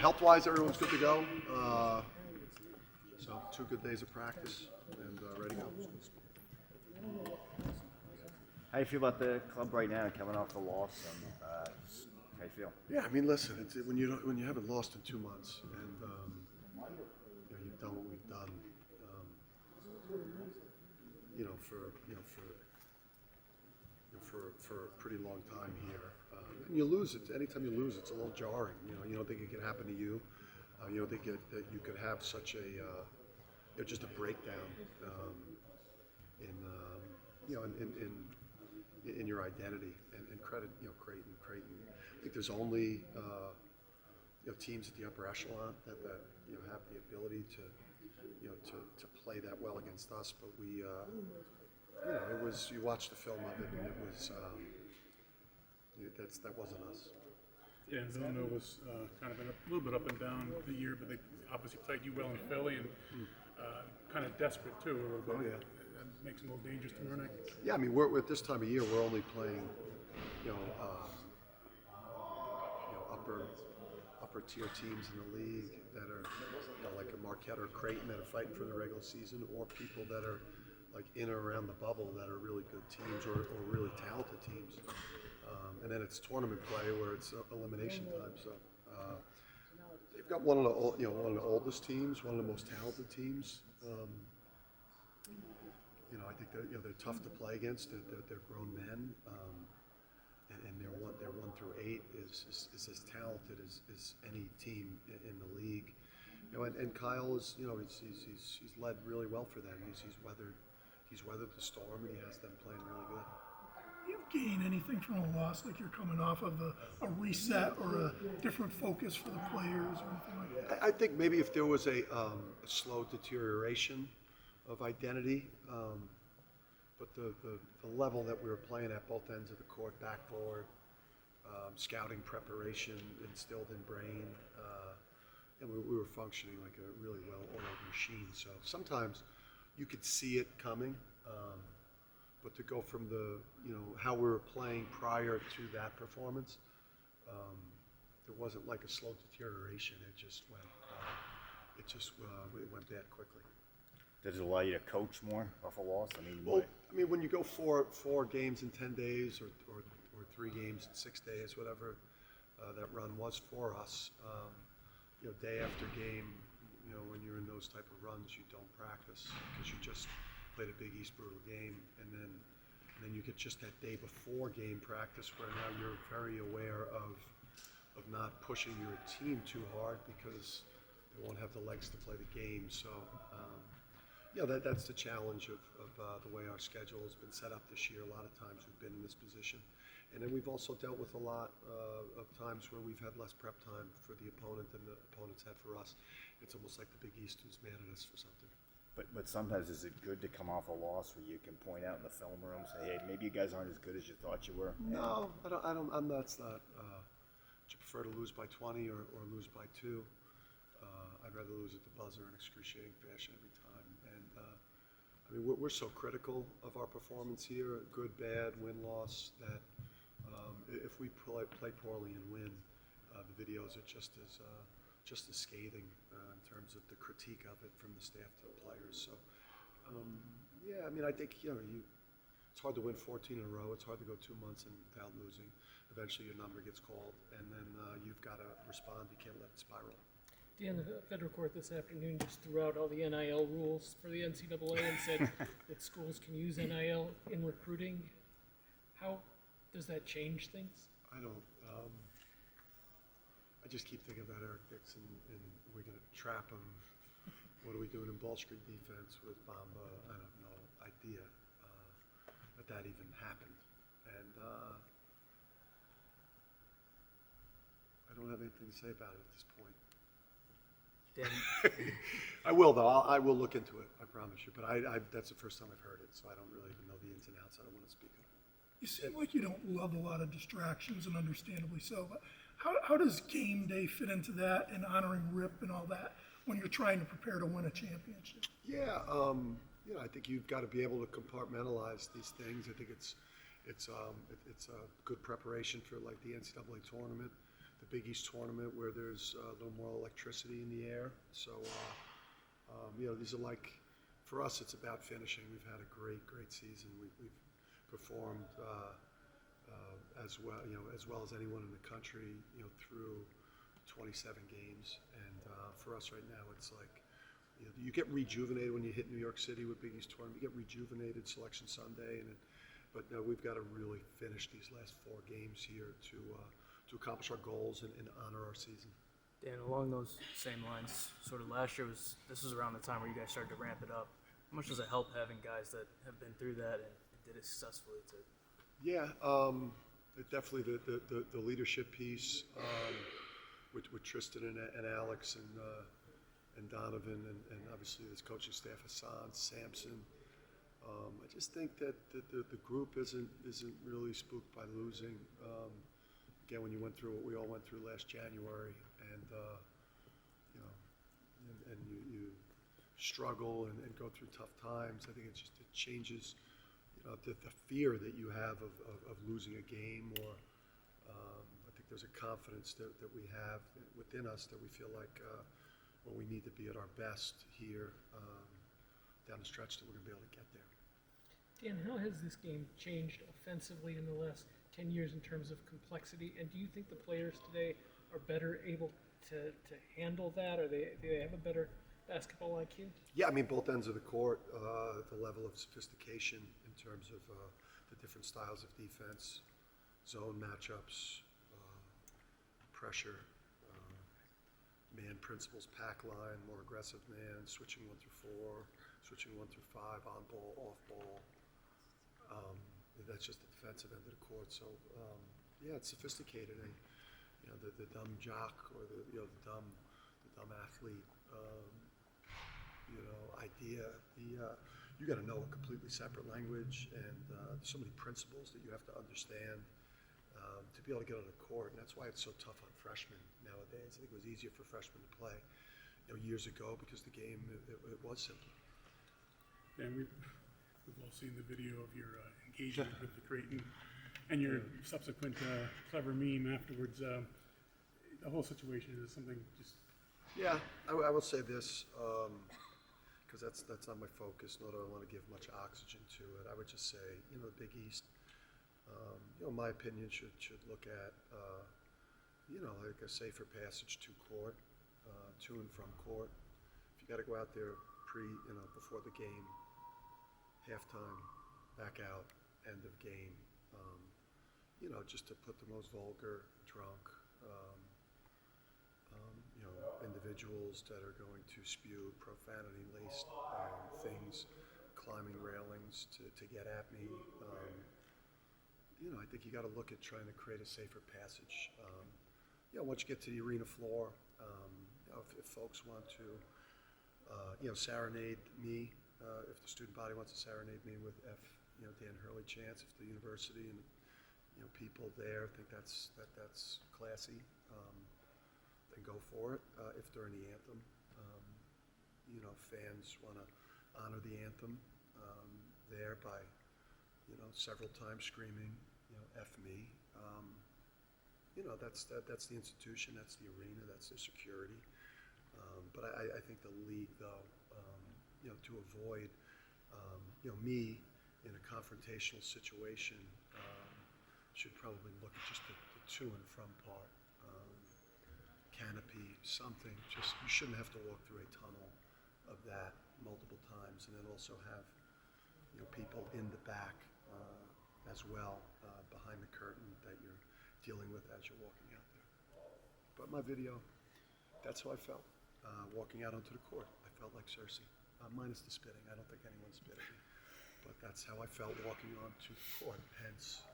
Health-wise, everyone's good to go. So 2 good days of practice and ready to go. How do you feel about the club right now, coming off the loss? And how do you feel? Yeah, I mean, listen, it's, when you haven't lost in 2 months and you've done what we've done, for a pretty long time here, and you lose it. Anytime you lose, it's a little jarring. You don't think it can happen to you. You don't think that you could have such a just a breakdown in your identity and credit. Creighton. I think there's only teams at the upper echelon that have the ability to play that well against us. But we it was, you watch the film of it and it was that wasn't us. Yeah, and Villanova was kind of been a little bit up and down the year, but they obviously played you well in Philly and kind of desperate too a little bit. Oh, yeah. That makes them a little dangerous tomorrow night. Yeah, I mean, we're at this time of year, we're only playing, upper tier teams in the league that are like a Marquette or Creighton that are fighting for the regular season, or people that are like in or around the bubble that are really good teams or really talented teams. And then it's tournament play where it's elimination time. So they've got one of the oldest teams, one of the most talented teams. I think they're tough to play against. They're grown men, and their 1 through 8 is as talented as any team in the league. And Kyle is he's led really well for them. He's weathered the storm, and he has them playing really good. Do you gain anything from a loss, like you're coming off of a reset or a different focus for the players or anything like that? I think maybe if there was a slow deterioration of identity, but the level that we were playing at both ends of the court, backboard, scouting preparation instilled in brain, and we were functioning like a really well-oiled machine. So sometimes you could see it coming. But to go from how we were playing prior to that performance, there wasn't like a slow deterioration. It just went bad quickly. Does it allow you to coach more off a loss? Well, when you go four games in 10 days or 3 games in 6 days, whatever that run was for us, day after game, when you're in those type of runs, you don't practice because you just played a Big East brutal game, and then you get just that day before game practice where now you're very aware of not pushing your team too hard because they won't have the legs to play the game. So that's the challenge of the way our schedule has been set up this year. A lot of times we've been in this position, and then we've also dealt with a lot of times where we've had less prep time for the opponent than the opponents had for us. It's almost like the Big East who's mad at us for something. But sometimes is it good to come off a loss where you can point out in the film room, say, hey, maybe you guys aren't as good as you thought you were? No, that's not. Would you prefer to lose by 20 or lose by 2? I'd rather lose at the buzzer in excruciating fashion every time. And we're so critical of our performance here, good, bad, win, loss, that if we play poorly and win, the videos are just as scathing in terms of the critique of it from the staff to the players. So, I think it's hard to win 14 in a row. It's hard to go 2 months without losing. Eventually, your number gets called, and then you've got to respond. You can't let it spiral. Dan, the federal court this afternoon just threw out all the NIL rules for the NCAA and said that schools can use NIL in recruiting. How does that change things? I don't. I just keep thinking about Eric Dixon, and we're going to trap him. What are we doing in Ball Street defense with Bamba? I have no idea that even happened. And I don't have anything to say about it at this point. I will, though. I will look into it, I promise you. But that's the first time I've heard it, so I don't really even know the ins and outs. I don't want to speak of it. You seem like you don't love a lot of distractions, and understandably so. But how does game day fit into that, and honoring Rip and all that, when you're trying to prepare to win a championship? Yeah, I think you've got to be able to compartmentalize these things. I think it's a good preparation for like the NCAA tournament. The Big East tournament where there's a little more electricity in the air. So, these are like, for us, it's about finishing. We've had a great season. We've performed as well as anyone in the country, through 27 games. And for us right now, it's like, you get rejuvenated when you hit New York City with Big East tournament. You get rejuvenated Selection Sunday, but we've got to really finish these last 4 games here to accomplish our goals and honor our season. Dan, along those same lines, sort of last year this was around the time where you guys started to ramp it up. How much does it help having guys that have been through that and did it successfully too? Yeah, definitely the leadership piece with Tristan and Alex and Donovan and obviously this coaching staff, Hassan, Sampson. I just think that the group isn't really spooked by losing. Again, when you went through what we all went through last January, and you struggle and go through tough times, I think it changes, the fear that you have of losing a game, or I think there's a confidence that we have within us that we feel like when we need to be at our best here down the stretch, that we're going to be able to get there. Dan, how has this game changed offensively in the last 10 years in terms of complexity? And do you think the players today are better able to handle that, or do they have a better basketball IQ? Yeah, I mean, both ends of the court, the level of sophistication in terms of the different styles of defense, zone matchups, pressure, man principles, pack line, more aggressive man, switching 1 through 4, switching 1 through 5, on ball, off ball. That's just the defensive end of the court. So, it's sophisticated. And, the dumb jock or the dumb athlete, idea. You got to know a completely separate language, and so many principles that you have to understand to be able to get on the court. And that's why it's so tough on freshmen nowadays. I think it was easier for freshmen to play, years ago, because the game it was simple. And we've all seen the video of your engagement with the Creighton and your subsequent clever meme afterwards. The whole situation is something just... Yeah, I will say this, because that's not my focus, nor do I want to give much oxygen to it. I would just say, the Big East, in my opinion, should look at, like a safer passage to court, to and from court. If you got to go out there before the game, halftime, back out, end of game, just to put the most vulgar, drunk, individuals that are going to spew profanity-laced things, climbing railings to get at me. I think you got to look at trying to create a safer passage. Once you get to the arena floor, if folks want to, serenade me, if the student body wants to serenade me with Dan Hurley chants, if the university and people there think that's classy, then go for it. If during the anthem, fans want to honor the anthem there by several times screaming, F me. That's the institution, that's the arena, that's the security. But I think the league, though, to avoid, me in a confrontational situation, should probably look at just the to and from part. Canopy, something. Just, you shouldn't have to walk through a tunnel of that multiple times, and then also have, people in the back as well, behind the curtain that you're dealing with as you're walking out there. But my video, that's how I felt walking out onto the court. I felt like Cersei, minus the spitting. I don't think anyone spit at me, but that's how I felt walking onto the court. Hence,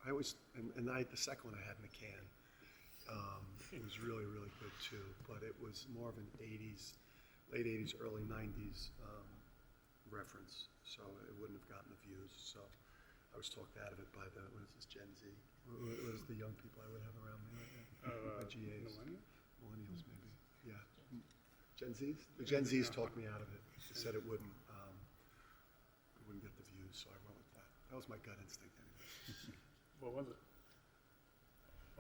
I always, the second one I had in the can, it was really, really good too, but it was more of an late 80s, early 90s reference, so it wouldn't have gotten the views. So I was talked out of it by what is this, Gen Z? What is the young people I would have around me right now? The GAs. Millennials, maybe. Yeah. Gen Zs? The Gen Zs talked me out of it. They said it wouldn't get the views, so I went with that. That was my gut instinct anyway. What was it?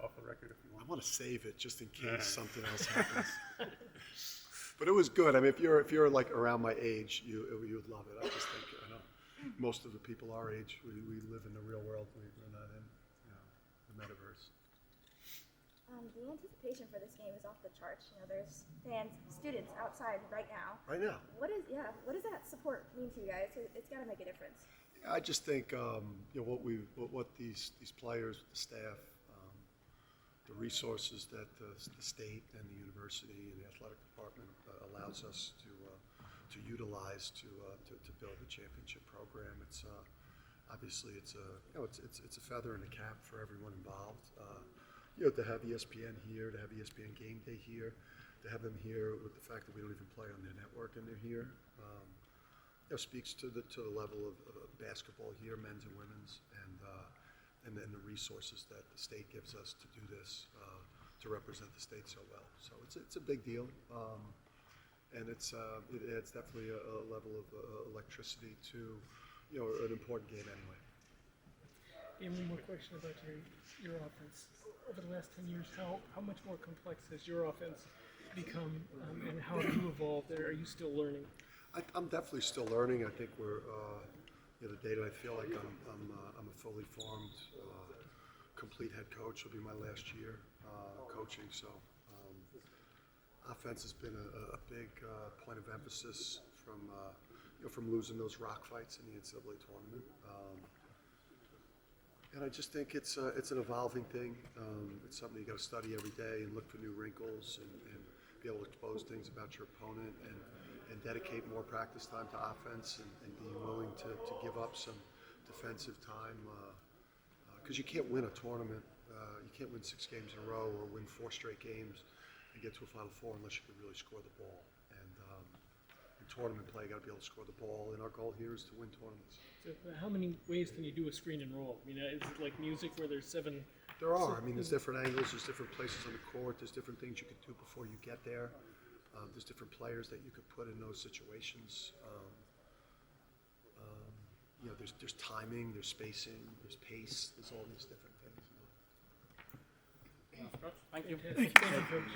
Off the record if you I want. want to save it just in case Yeah. something else happens. But it was good. I mean, if you're like around my age, you would love it. I just think I know most of the people our age, we live in the real world. We're not in the metaverse. The anticipation for this game is off the charts. You know, there's fans, students outside right now. Right now, What does that support mean to you guys? It's got to make a difference. I just think what these players, the staff, the resources that the state and the university and the athletic department allows us to utilize to build a championship program. It's obviously it's a feather in the cap for everyone involved. To have ESPN here, to have ESPN Game Day here, to have them here with the fact that we don't even play on their network and they're here, speaks to the level of basketball here, men's and women's, and then the resources that the state gives us to do this, to represent the state so well. So it's a big deal, and it adds definitely a level of electricity to an important game anyway. And one more question about your offense. Over the last 10 years, how much more complex has your offense become, and how have you evolved there? Are you still learning? I'm definitely still learning. I think we're the day that I feel like I'm a fully formed, complete head coach will be my last year coaching. So offense has been a big point of emphasis from losing those rock fights in the NCAA tournament. And I just think it's an evolving thing. It's something you got to study every day and look for new wrinkles and be able to expose things about your opponent and dedicate more practice time to offense and being willing to give up some defensive time because you can't win a tournament. You can't win 6 games in a row or win 4 straight games and get to a Final Four unless you can really score the ball. And in tournament play, you got to be able to score the ball. And our goal here is to win tournaments. So how many ways can you do a screen and roll? I mean, is it like music where there's 7? There are. I mean, there's different angles. There's different places on the court. There's different things you could do before you get there. There's different players that you could put in those situations. There's timing, there's spacing, there's pace. There's all these different things. Thank you. Thank you, Coach.